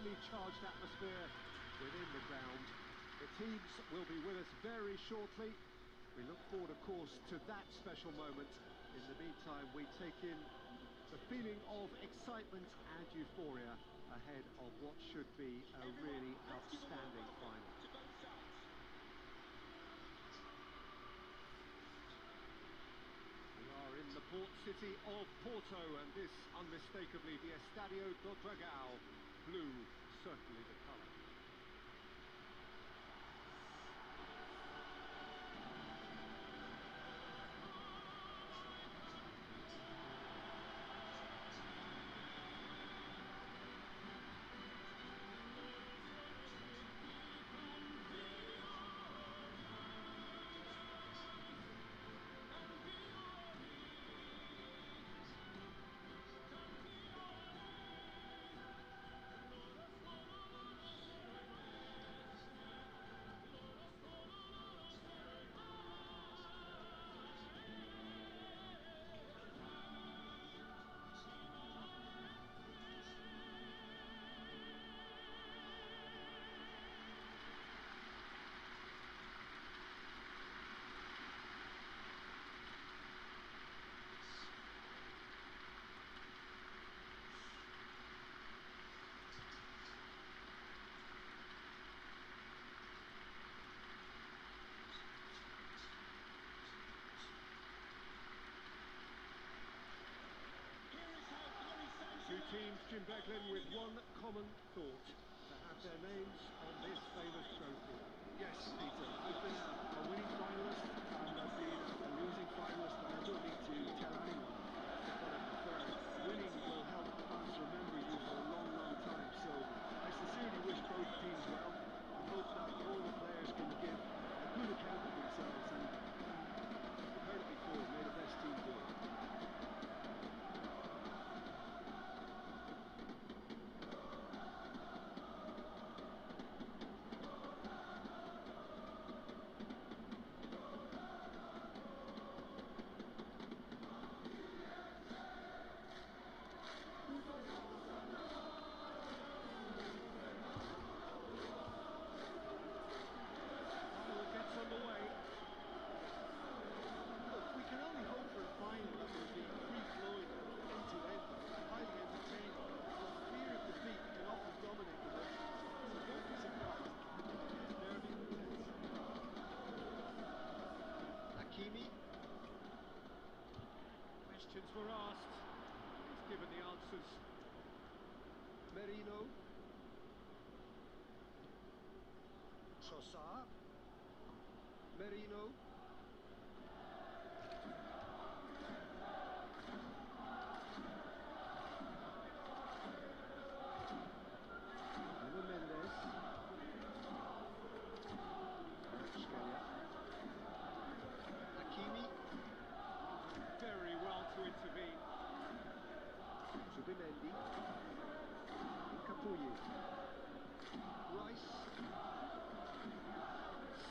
highly charged atmosphere within the ground. The teams will be with us very shortly. We look forward, of course, to that special moment. In the meantime, we take in the feeling of excitement and euphoria ahead of what should be a really outstanding final. We are in the port city of Porto, and this unmistakably the Estadio do Dragão. Blue, certainly the colour. Two teams, Jim Beglin, with one common thought: to have their names on this famous trophy. Yes, Peter, I've been a winning finalist and I've been a losing finalist, and I don't need to tell anyone what I prefer. Winning will help fans remember you for a long, long time, so I sincerely wish both teams well and hope that all the players can give a good account of themselves, and you've heard it before, may the best team do it. Underway. Look, we can only hope for a final that will be free-flowing, end-to-end, and highly entertaining. The fear of defeat can often dominate the match, so don't be surprised if it gets nervy and tense. Hakimi. Questions were asked. He's given the answers. Merino. Trossard. Merino. Mendes. Hakimi. Very well to intervene. Zubimendi. Capulle. Rice.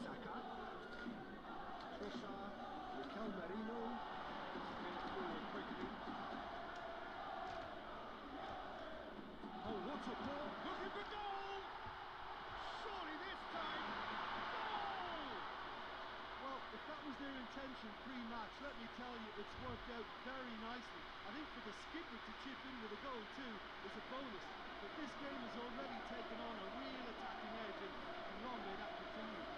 Saka. Trossard. Mikel Merino. Spin forward quickly. Oh, what a ball! Looking for goal! Surely this time, goal! Well, if that was their intention pre-match, let me tell you, it's worked out very nicely. I think for the skipper to chip in with a goal too is a bonus. But this game has already taken on a real attacking edge, and long may that continue.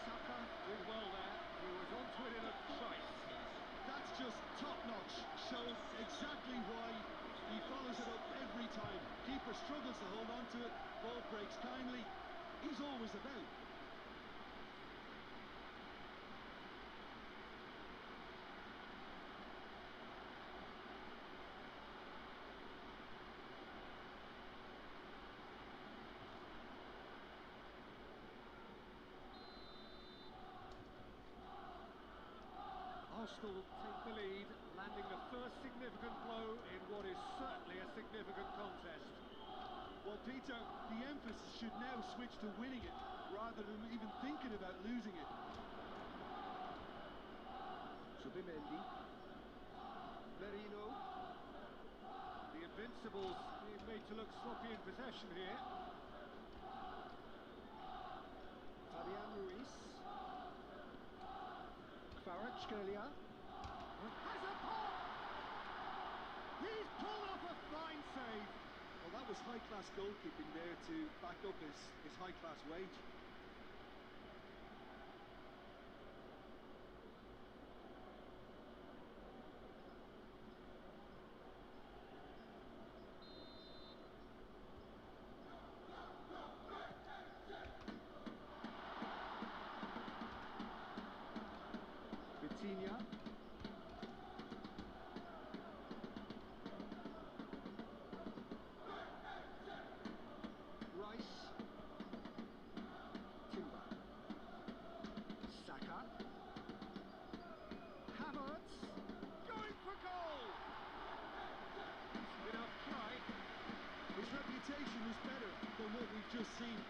Saka did well there. He was onto it in a trice. That's just top-notch. Shows exactly why he follows it up every time. Keeper struggles to hold on to it. Ball breaks kindly. He's always about. Arsenal take the lead, landing the first significant blow in what is certainly a significant contest. Well, Peter, the emphasis should now switch to winning it, rather than even thinking about losing it. Zubimendi. Merino. Invincibles being made to look sloppy in possession here. Fabian Ruiz. Kvaratskhelia. Has a pop! He's pulled off a fine save. Well, that was high-class goalkeeping there to back up his high-class wage. Vitinha. Rice. Timber. Saka. Havertz going for goal. Enough try. His reputation was better than what we've just seen.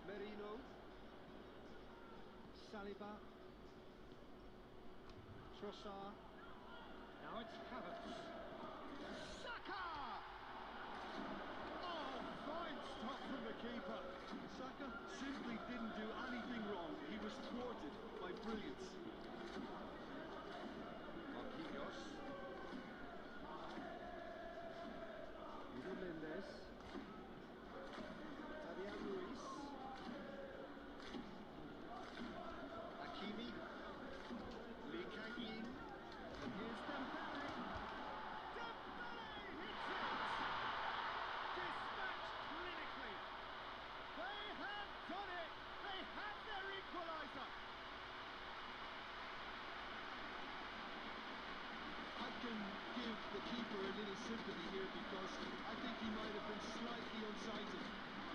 Merino. Saliba. Trossard. Now it's Havertz. Saka! Oh, fine stop from the keeper. Saka simply didn't do anything wrong. He was thwarted by brilliance. Marquinhos. Nuno Mendes. Fabian Ruiz. Hakimi. Lee Kang-in. And here's Dembele. Dembele hits it! Dispatched clinically. They have done it! They have their equaliser! I can give the keeper a little sympathy here because I think he might have been slightly unsighted.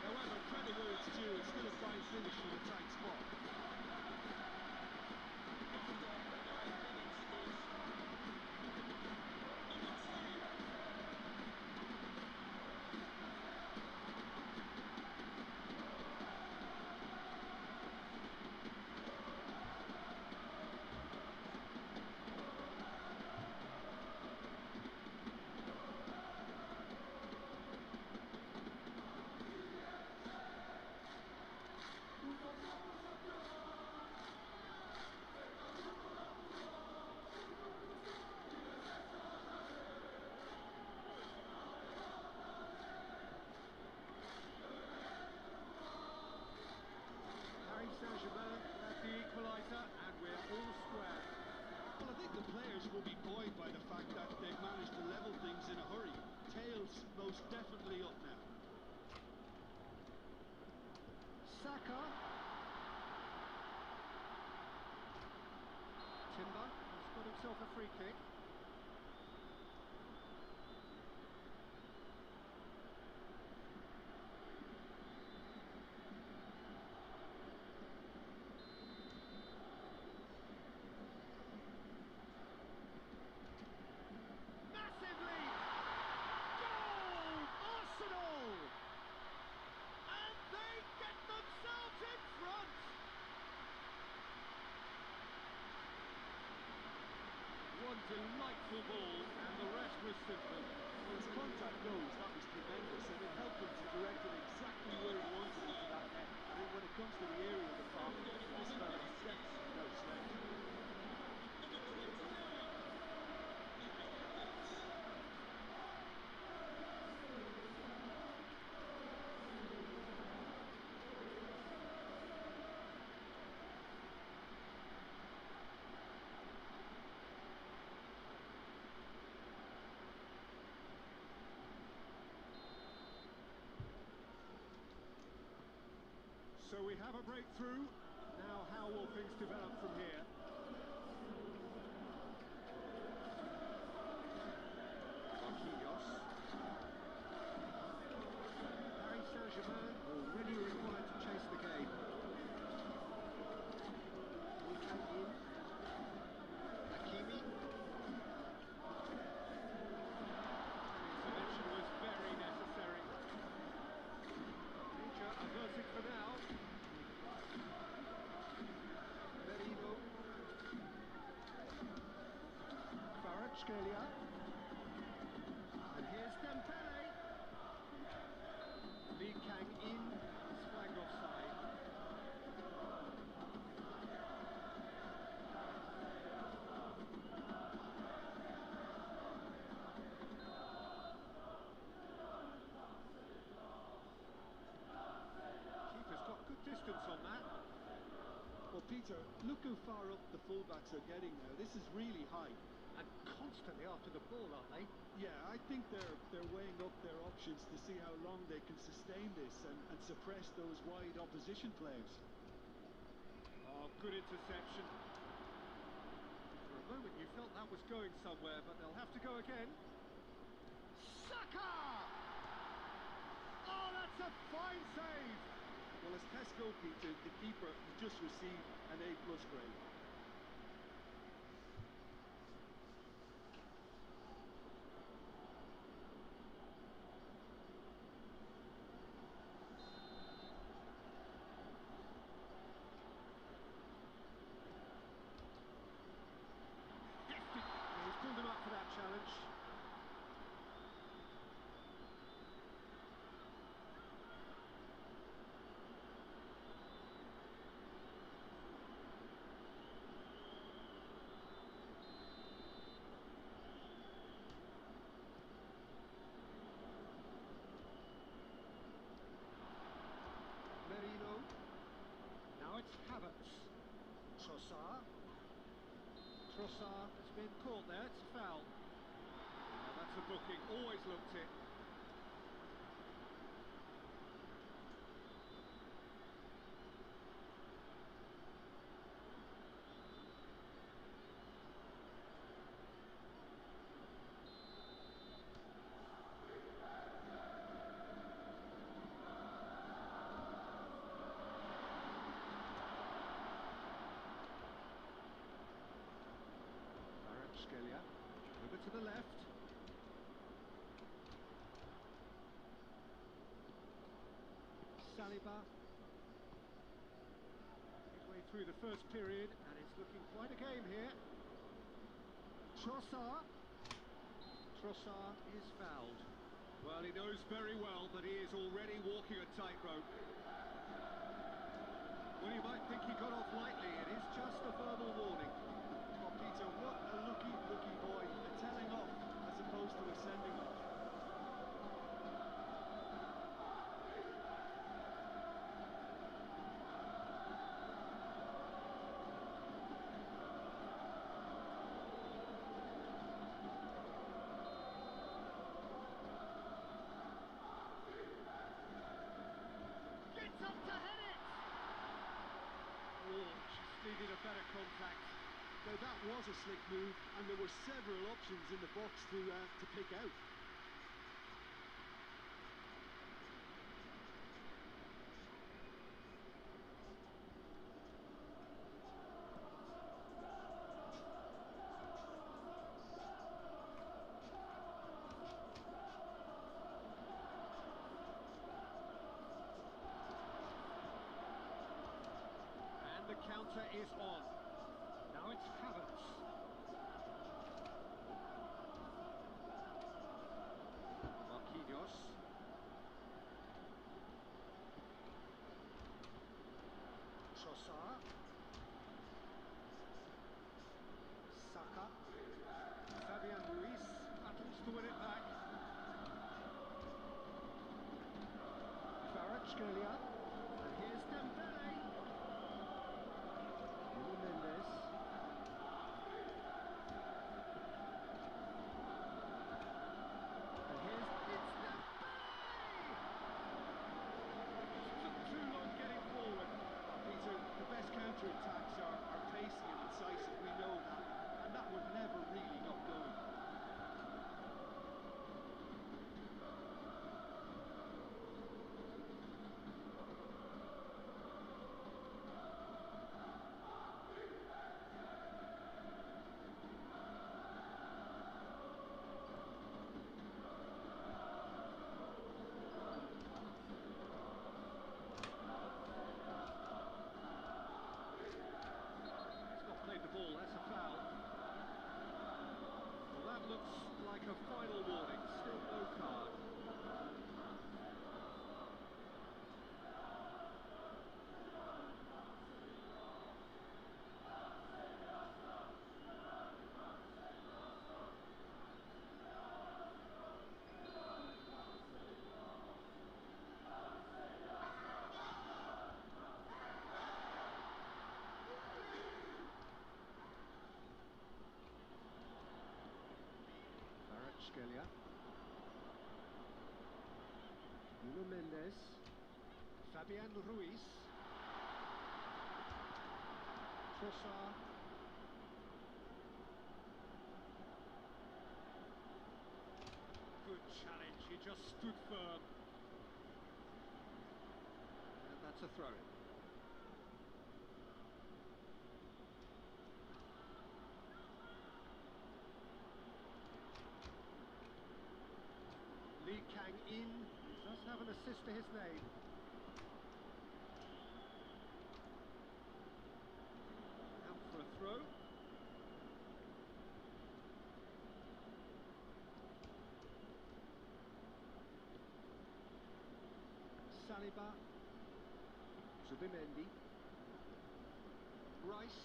However, credit where it's due, it's still a fine finish from a tight spot. SAINT-GERMAin at the equaliser, and we're all square. Well, I think the players will be buoyed by the fact that they've managed to level things in a hurry. Tails most definitely up now. Saka. Timber has got himself a free kick. Massive lead! Goal! Arsenal! And they get themselves in front! One delightful ball, and the rest was simple. Well, as contact goes, that was tremendous, and it helped him to direct it exactly where he wanted into that net. I think when it comes to the area of the top, this fella sets without strength. So we have a breakthrough. Now how will things develop from here? Marquinhos. Paris Saint-Germain already required to chase the game. Dembele. Lee Kang in, is flagged offside. Keeper's got good distance on that. Well, Peter, look how far up the fullbacks are getting now. This is really high. And constantly after the ball, aren't they? Yeah, I think they're weighing up their options to see how long they can sustain this and suppress those wide opposition players. Oh, good interception. For a moment you felt that was going somewhere, but they'll have to go again. Saka! Oh, that's a fine save! Well, as tests go, Peter, the keeper just received an A+ grade. He's pulled him up for that challenge. Merino. Now it's Havertz. Trossard. Trossard has been caught there, it's a foul. Oh, that's a booking, always looked it. Over to the left. Saliba. Midway through the first period, and it's looking quite a game here. Trossard. Trossard is fouled. Well, he knows very well that he is already walking a tightrope. Well, you might think he got off lightly. It is just a verbal warning. Oh, Peter, what a lucky boy. A telling off as opposed to a sending off. Gets up to head it! Oh, just needed a better contact. Now that was a slick move, and there were several options in the box to pick out. And the counter is on. Now it's Havertz. Marquinhos. Trossard. Saka. Fabian Ruiz battles to win it back. Kvaratskhelia. And here's Dembele. Mendes. And here's it's Dembele! Just took too long getting forward. Peter, the best counter-attacks are pacey and incisive, we know that, and that one never really got going. Played the ball, that's a foul. Well, that looks like a final warning, still no card. Skelia. Nuno Mendes. Fabian Ruiz. Trossard. Good challenge, he just stood firm. And that's a throw-in. Lee Kang-in does have an assist to his name. Out for a throw. Saliba. Zubimendi. Rice.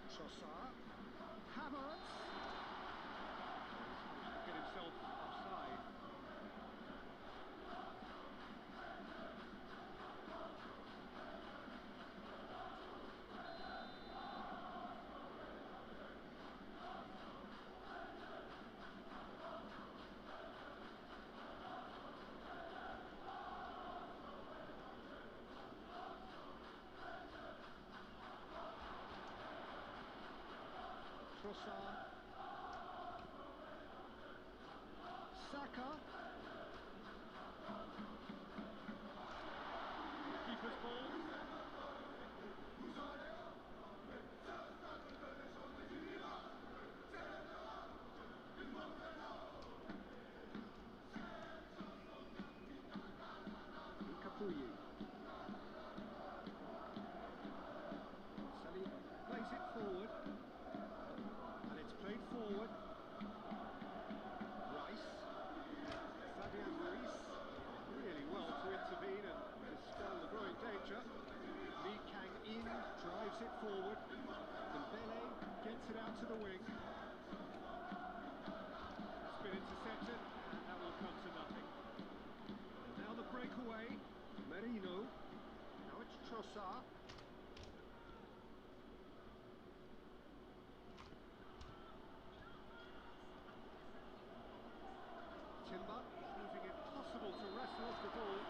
Trossard. Havertz. Get himself offside. Trossard. Saka. Keeper's ball. Capuyi. Sally plays it forward. And it's played forward. Rice. Fabian Ruiz. Really well to intervene and dispel the growing danger. Lee Kang-in drives it forward. Dembele gets it out to the wing. It's been intercepted, and that will come to nothing. And now the breakaway. Merino. Now it's Trossard. Timber, proving it possible to wrestle off the ball.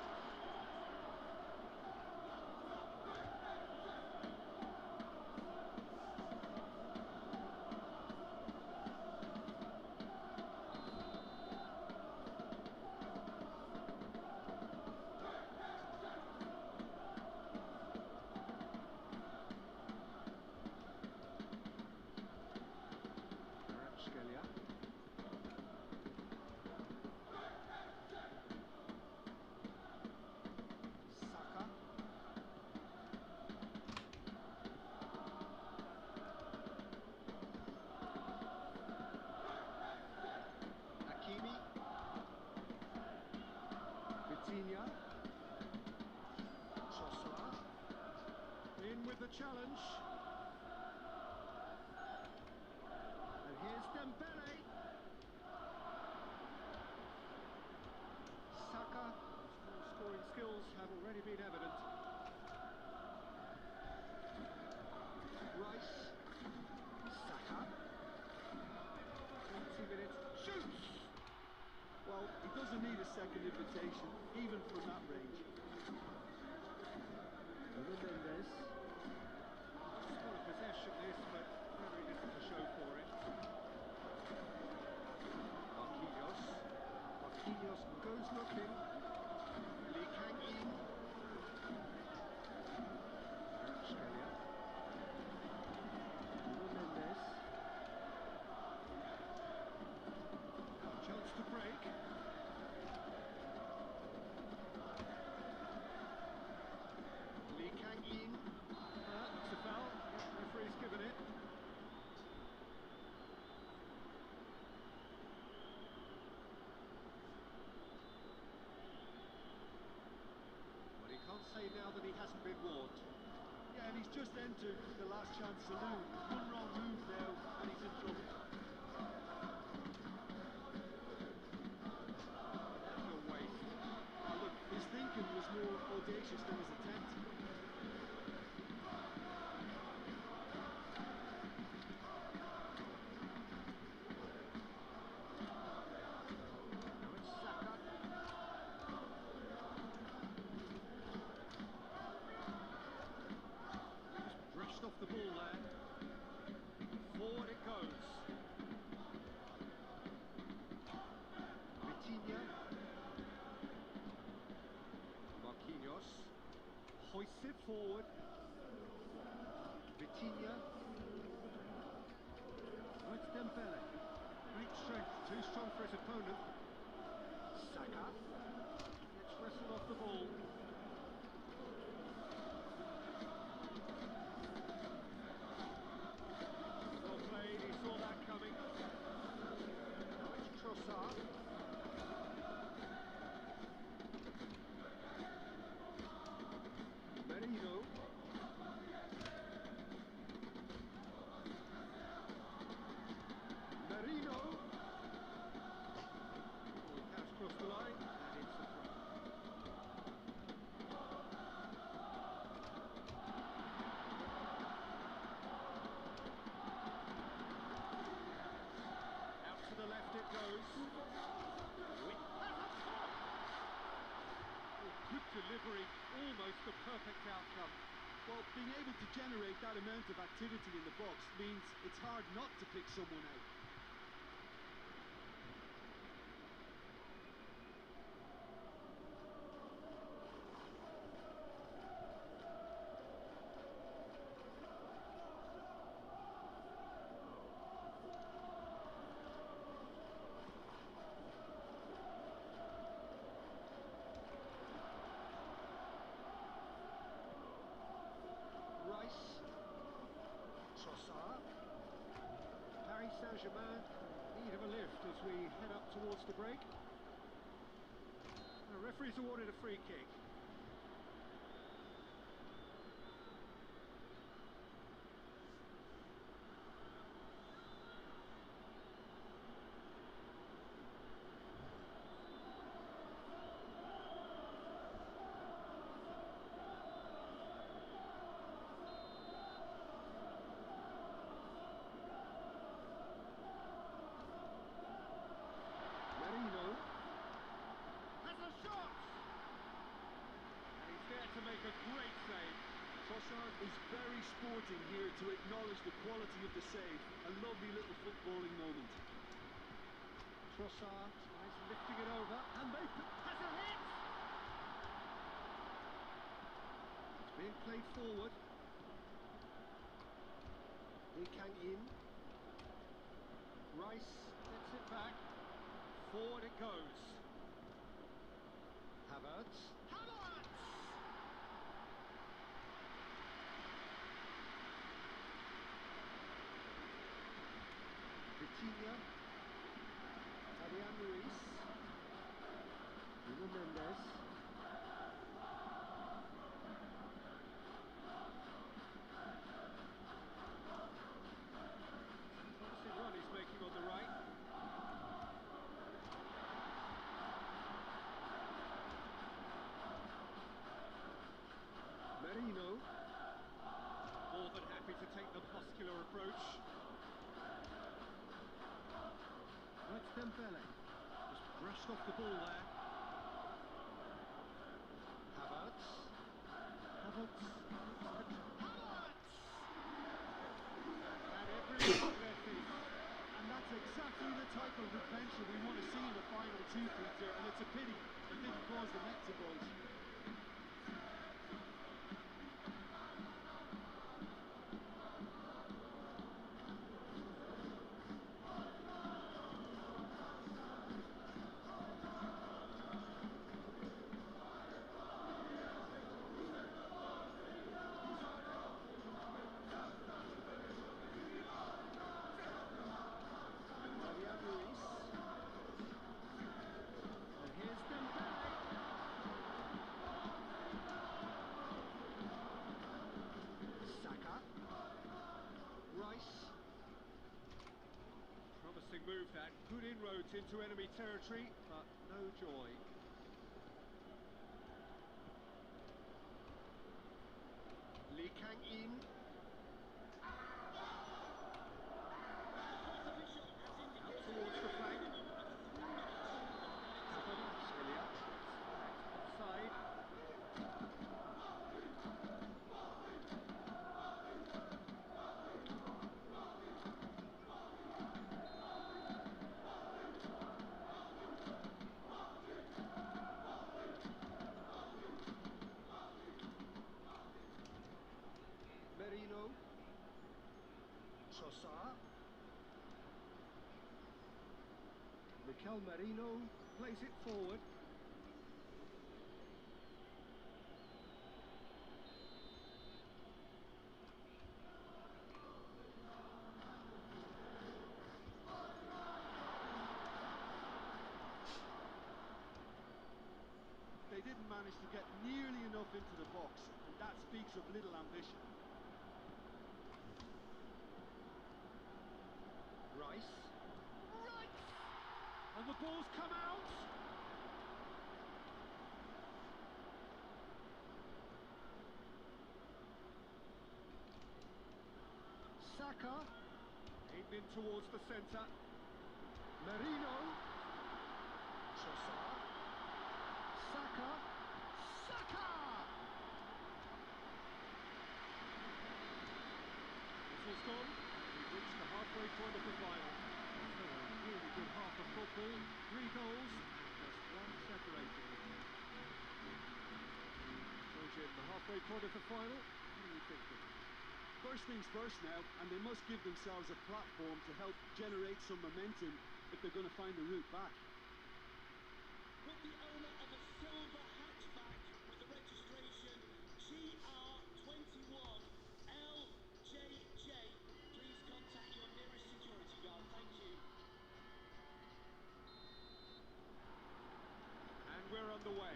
Skelia. Saka. Hakimi. Vitinha. Trossard. In with the challenge. And here's Dembele. Saka, whose scoring skills have already been evident. Rice. Saka. 20 minutes. Shoots! Well, he doesn't need a second invitation, even from that range. Nuno Mendes. Still a possession this, but very little to show for it. Marquinhos. Marquinhos goes looking. Lee Kang-in. Skelia. Nuno Mendes. Chance to break. Lee Kang-in. Looks a foul. Referee's given it. Well, he can't say now that he hasn't been warned. Yeah, and he's just entered the last chance saloon. One wrong move now, and he's in trouble. That's a waste. Oh, look, his thinking was more audacious than his attempt. forward. Vitinha. Oh, it's Dembele. Great strength, too strong for his opponent. Saka. Gets wrestled off the ball. Well played, he saw that coming. Now it's Trossard. Merino. Merino. Oh, he has crossed the line, and it's a throw. Out to the left it goes. Good delivery, almost the perfect outcome. Well, being able to generate that amount of activity in the box means it's hard not to pick someone out. Rice. Trossard. Paris Saint-Germain need of a lift as we head up towards the break. The referee's awarded a free kick. Merino has a shot! And he's there to make a great save. Trossard is very sporting here to acknowledge the quality of the save. A lovely little footballing moment. Trossard tries lifting it over, and they has a hit! It's being played forward. Lee Kang in. Rice gets it back. Forward it goes. Havertz. Vitinha. Fabian Ruiz. Nuno Mendes. Obviously run he's making on the right. Merino. More than happy to take the muscular approach. Oh, it's Dembele. Just brushed off the ball there. Havertz. Havertz. And everyone misses. And that's exactly the type of adventure we want to see in the final two, Peter, and it's a pity it didn't cause the net to bulge. Fabian Ruiz. And here's Dembele. Saka. Rice. Promising move that. Good inroads into enemy territory, but no joy. Lee Kang in. Out towards the flank. Kvaratskhelia. Offside. Mikel Merino plays it forward. They didn't manage to get nearly enough into the box, and that speaks of little ambition. Rice. And the ball's come out. Saka. Aimed in towards the centre. Merino. Trossard. Saka. Saka! Whistle's gone. We've reached the halfway point of the final. So a really good half of football. 3 goals and just one separating them. So Jim, the halfway point of the final. What are you thinking? First things first now, and they must give themselves a platform to help generate some momentum if they're going to find a route back. With the owner of a silver hatchback with the registration GR21LJJ, please contact your nearest security guard. Thank you. And we're on the way.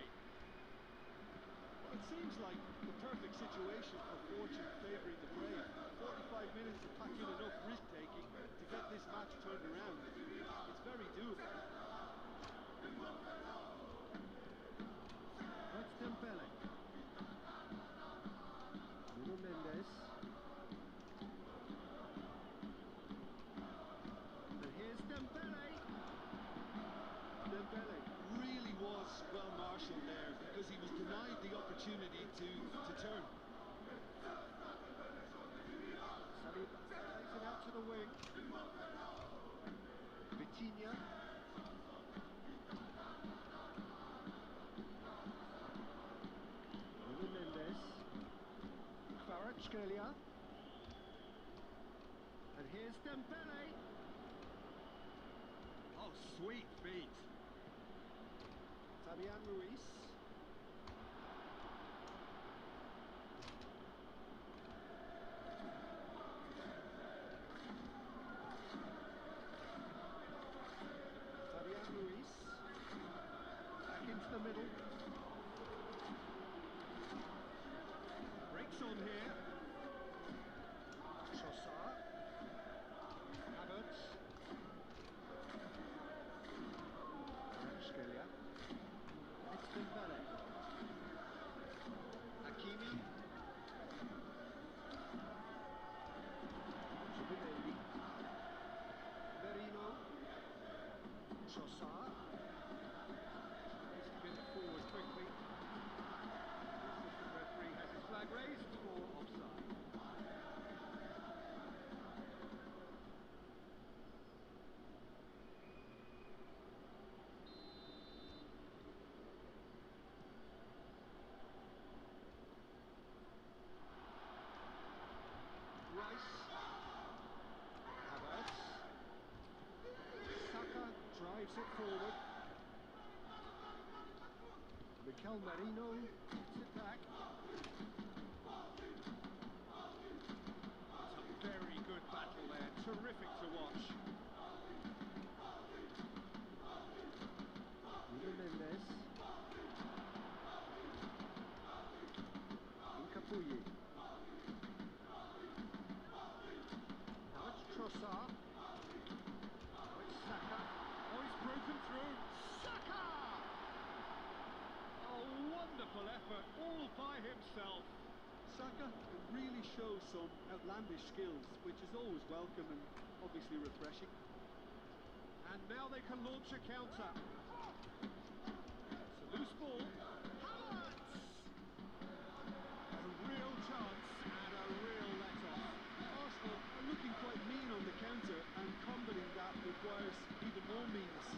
Well, it seems like the perfect situation for fortune favouring the brave. 45 minutes to pack in enough risk-taking to get this match turned around. It's very doable. That's Dembele. Nuno Mendes. And here's Dembele. Dembele really was well marshalled there because he was denied the opportunity to turn. Saliba plays it out to the wing. Vitinha. Nuno Mendes. Kvaratskhelia. And here's Dembele. Oh, sweet feet. Fabian Ruiz. Fabian Ruiz. Back into the middle. Breaks on here. Trossard. Havertz. Kvaratskhelia. It's Dembele. Hakimi. Zubimendi. Merino. Trossard. Tries to get it forward quickly. The assistant referee has his flag raised for offside. Rice. Havertz. Saka drives it forward. Mikel Merino gets it back. It's a very good battle there. Terrific to watch. Nuno Mendes. Incapuyi. Now it's Trossard. Now it's Saka. Oh, he's broken through. Saka! A wonderful effort, all by himself. Saka can really show some outlandish skills, which is always welcome and obviously refreshing. And now they can launch a counter. It's a loose ball. Havertz! A real chance and a real let-off. Arsenal are looking quite mean on the counter, and combating that requires even more meanness.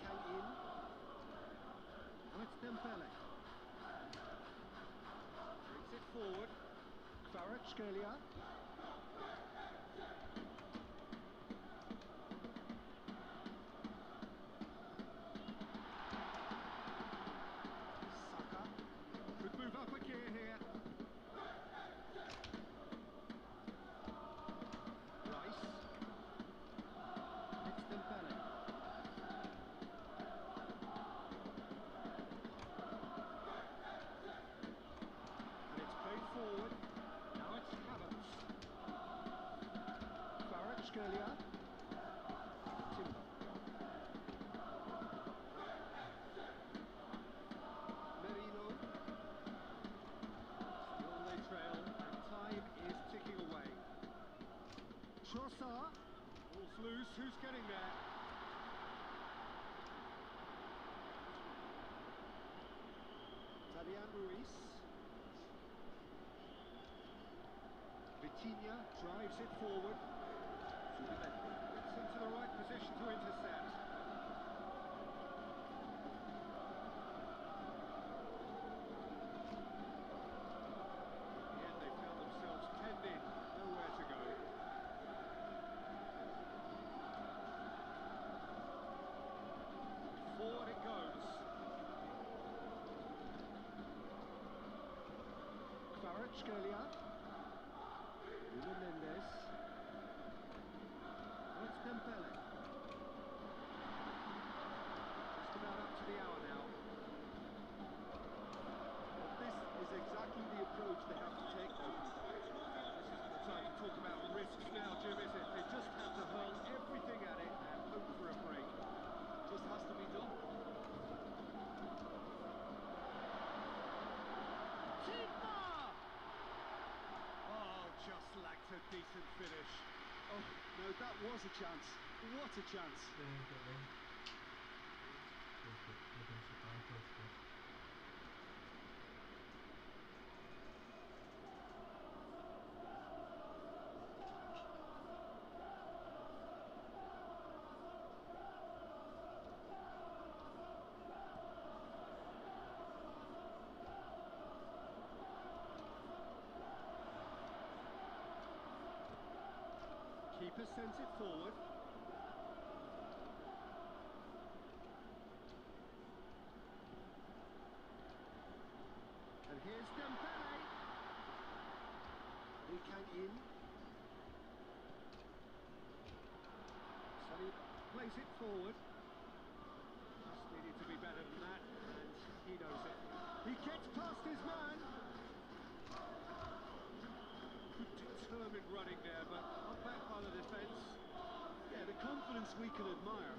Kang in. Now it's Dembele. Brings it forward. Kvaratskhelia. Saka. Could move up a gear here. Rice. It's Dembele. And it's played forward. Now it's Havertz. Kvaratskhelia. Timber. Merino. Still they trail, and time is ticking away. Trossard. Ball's loose. Who's getting there? Fabian Ruiz. Vitinha drives it forward. Zubimendi gets into the right position to intercept. In the end, they found themselves penned in, nowhere to go. Forward it goes. Kvaratskhelia. Mendes. That's Dembele. Just about up to the hour now. Well, this is exactly the approach they have to take now. This isn't the time to talk about risks now, Jim, is it? They just have to hurl everything at it and hope for a break. Just has to be done. Timber! Oh, just lacked a decent finish. Oh, no, that was a chance. What a chance. Keeper sends it forward. And here's Dembele. Lee Kang in. Sonny plays it forward. Just needed to be better than that, and he knows it. He gets past his man. Good determined running there, but not back by the defence. Yeah, the confidence we can admire.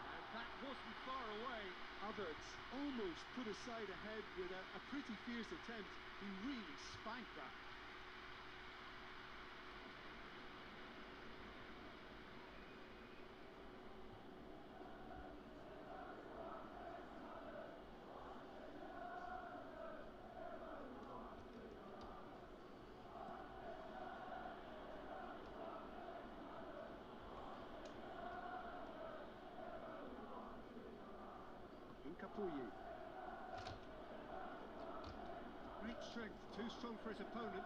And that wasn't far away. Havertz almost put his side ahead with a pretty fierce attempt. He really spanked that. Incapuyi. Great strength, too strong for his opponent.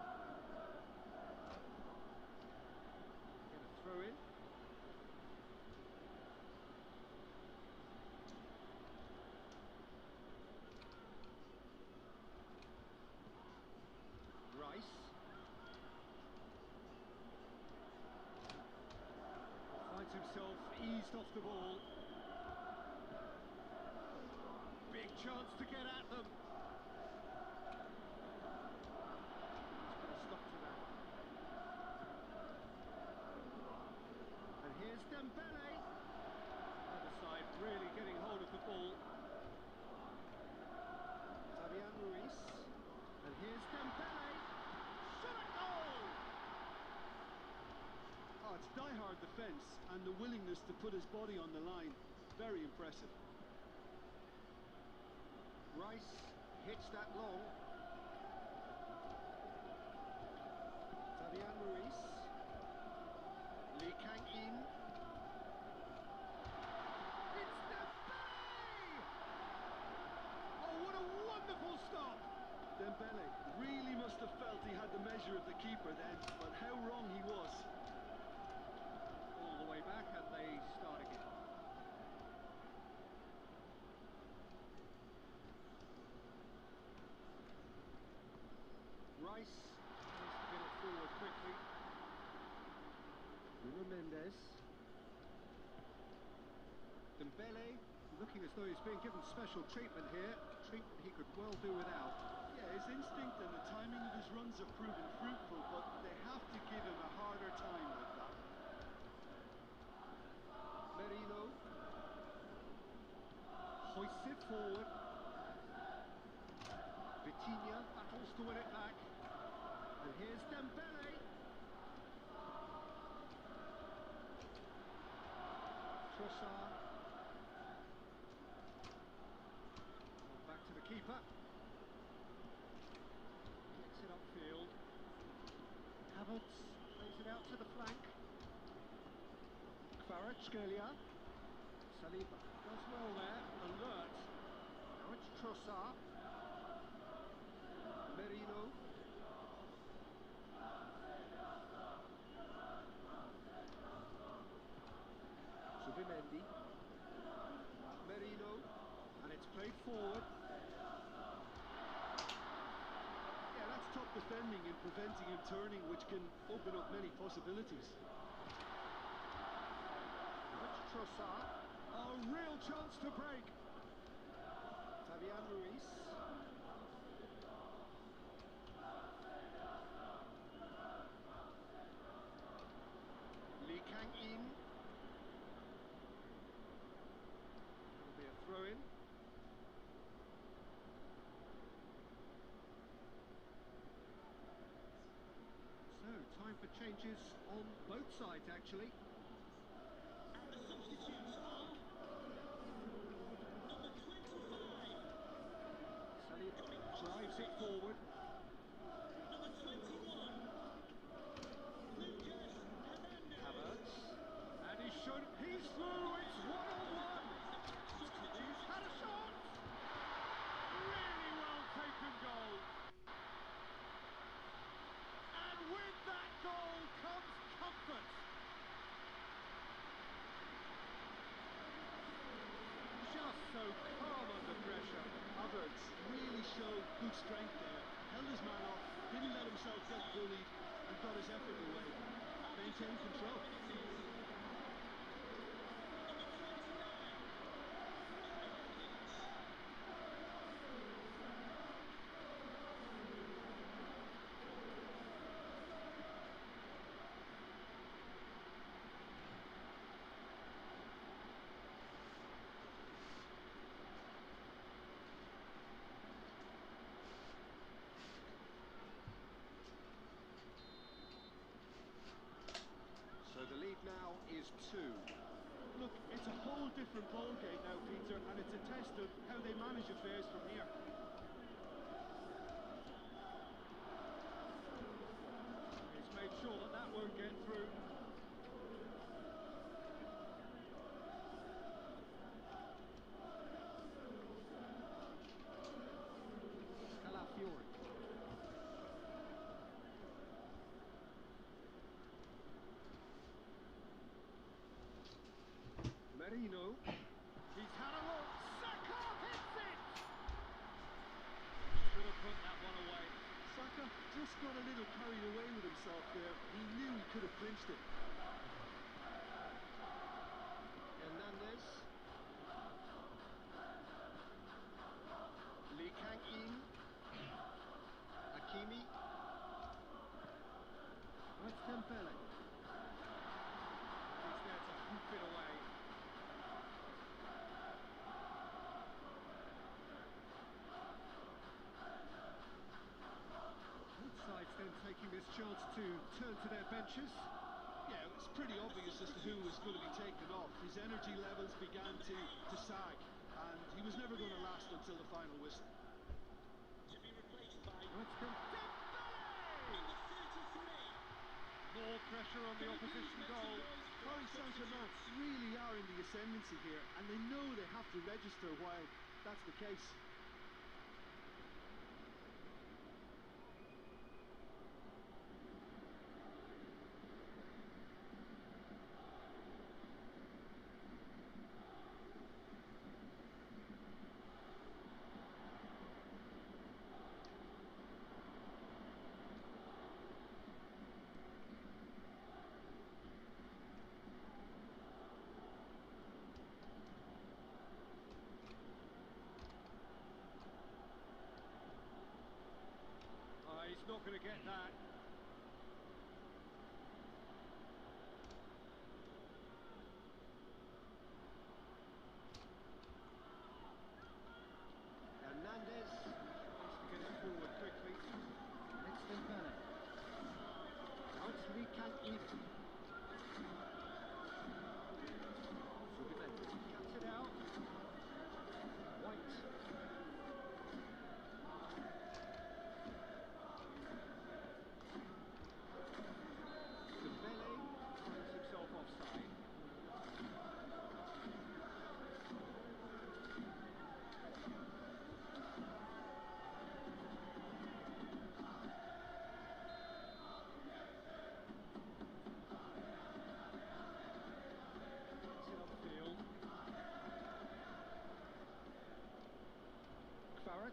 Get a throw in. Rice. Finds himself eased off the ball. Big chance to get at them. He's put a stop to that. And here's Dembele. Other side really getting hold of the ball. Fabian Ruiz. And here's Dembele. Shot at goal! Oh, it's die-hard defence and the willingness to put his body on the line. Very impressive. Rice hits that long. Fabian Ruiz. Lee Kang in. Mendes. Dembele, looking as though he's being given special treatment here. Treatment he could well do without. Yeah, his instinct and the timing of his runs have proven fruitful, but they have to give him a harder time like that. Merino hoists it forward. Vitinha battles to win it back. And here's Dembele. Trossard. Back to the keeper. Gets it upfield. Havertz plays it out to the flank. Kvaratskhelia. Saliba does well there. Alert. Now it's Trossard. Merino. Zubimendi. Merino. And it's played forward. Yeah, that's top defending and preventing him turning, which can open up many possibilities. Now it's Trossard. A real chance to break. Fabian Ruiz. Lee Kang-in. That'll be a throw-in. So, time for changes on both sides, actually. And the substitutes are number 25, Saliba drives it forward. number 21, Lucas Hernandez. Havertz. And he's through, it's 1-on-1. He's had a shot. Really well taken goal. And with that goal comes comfort. Just so calm under pressure. Havertz really showed good strength there. Held his man off, didn't let himself get bullied, and got his effort away. Maintained control. So the lead now is 2. Look, it's a whole different ballgame now, Peter, and it's a test of how they manage affairs from here. He's made sure that that won't get through. Calafiori. Merino. He's had a look. Saka hits it! Could have put that one away. Saka just got a little carried away with himself there. He knew he could have clinched it. Hernandez. Lee Kang-in. Hakimi. That's Dembele. He's there to hoop it away. Both sides then taking this chance to turn to their benches. Yeah, it was pretty obvious as to who was going to be taken off. His energy levels began to sag, and he was never going to last until the final whistle. To be replaced by Let's go. Dembele! number 33. More pressure on the opposition goal. Paris Saint-Germain really are in the ascendancy here, and they know they have to register while that's the case.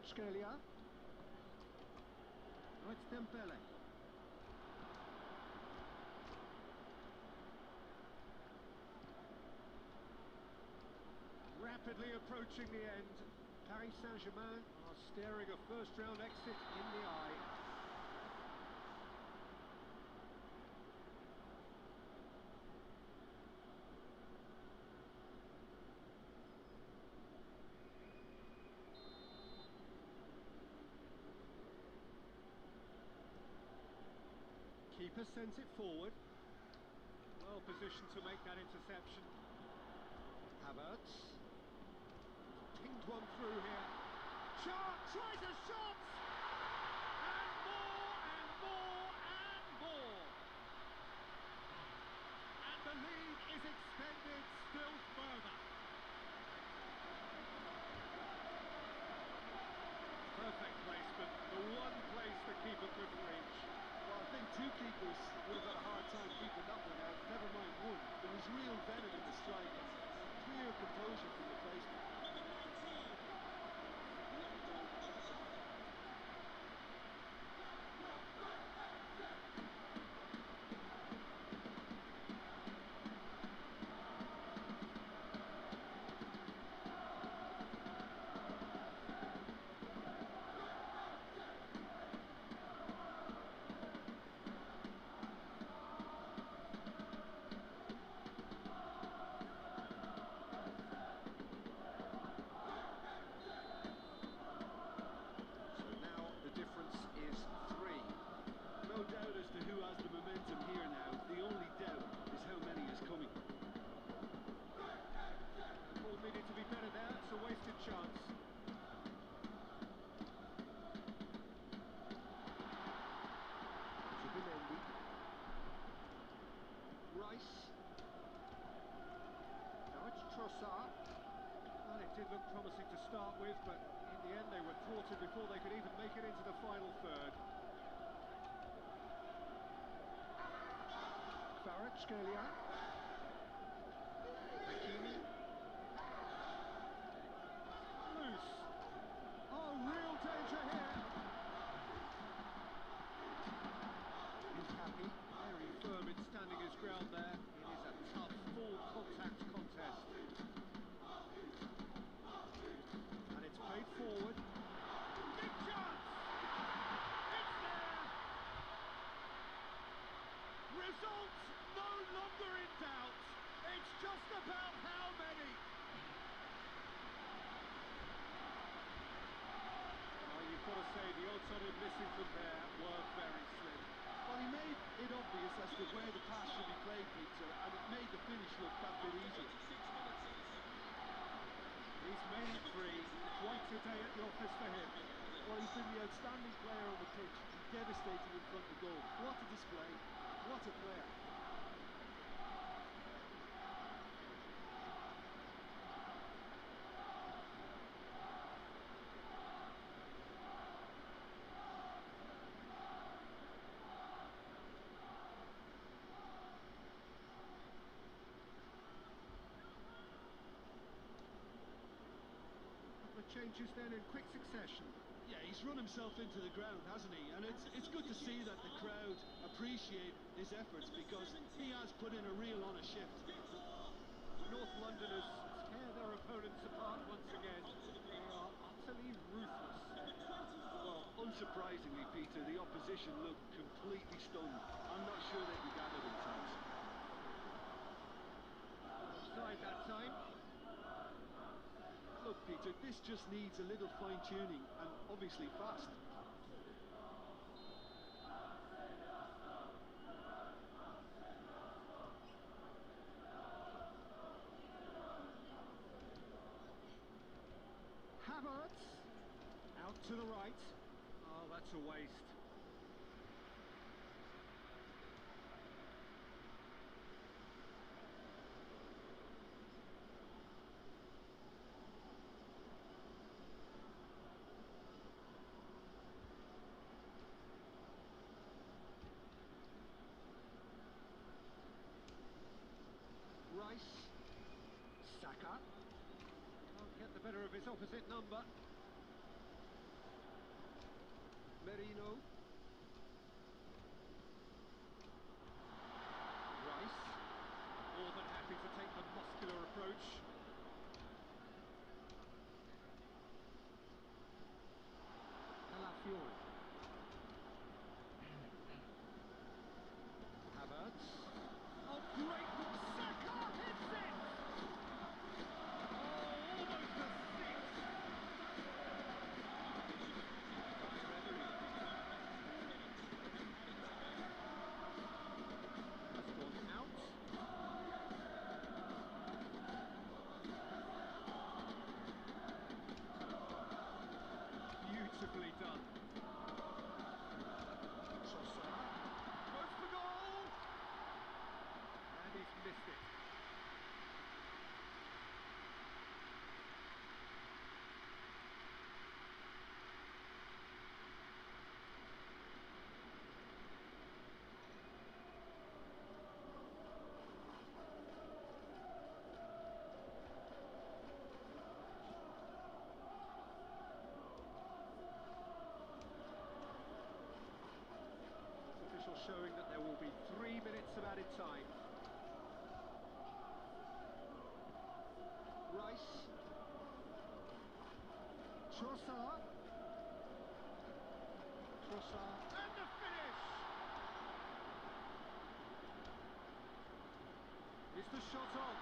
Kvaratskhelia. Now it's Dembele. Rapidly approaching the end. Paris Saint-Germain are staring a first-round exit in the eye. Keeper sends it forward. Well positioned to make that interception. Havertz. Pinged one through here. Shot! Tries a shot! And more, and more, and more! And the lead is extended still further. Perfect placement, the one place the keeper couldn't reach. Well, I think two keepers would have had a hard time keeping that one out, never mind one. There was real venom in the strike and clear composure from the placement. No doubt as to who has the momentum here now. The only doubt is how many is coming. Ball needed to be better there, it's a wasted chance. Rice. Now it's Trossard. Well, it did look promising to start with, but in the end they were thwarted before they could even make it into the final third. Kvaratskhelia. Hakimi. Loose. Oh, real danger here. He's happy. Very firm in standing his ground there. It is a tough, full contact contest. And it's played forward. Big chance! It's there! Result no longer in doubt. It's just about how many. Well, you've got to say the odds on him missing from there were very slim. Well, he made it obvious as to where the pass should be played, Peter, and it made the finish look that bit easier. He's made it three. Quite a day at the office for him. Well, he's been the outstanding player on the pitch and devastating in front of goal. What a display. What a player. Changes then in quick succession. Yeah, he's run himself into the ground, hasn't he? And it's good to see that the crowd appreciate his efforts because he has put in a real honest shift. North Londoners tear their opponents apart once again. They are utterly ruthless. Well, unsurprisingly, Peter, the opposition looked completely stunned. I'm not sure they'd be gathered in times. Offside that time. Look, Peter, this just needs a little fine-tuning and obviously fast. Havertz. Out to the right. Oh, that's a waste. Rice. Saka. Can't get the better of his opposite number. Merino. Rice, more than happy to take the muscular approach. Calafiori. Havertz. Oh, great! Saka hits it! Oh, almost a six! Has gone out. Beautifully done. Trossard goes for goal! And he's missed it. Official showing that there will be 3 minutes of added time. Rice. Trossard. Trossard. And the finish! Is the shot on?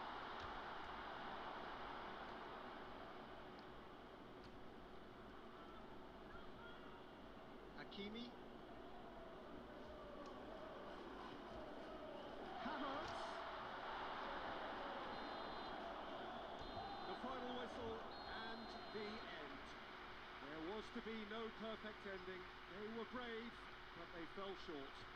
Hakimi. Havertz. The final whistle and the end. There was to be no perfect ending. They were brave, but they fell short.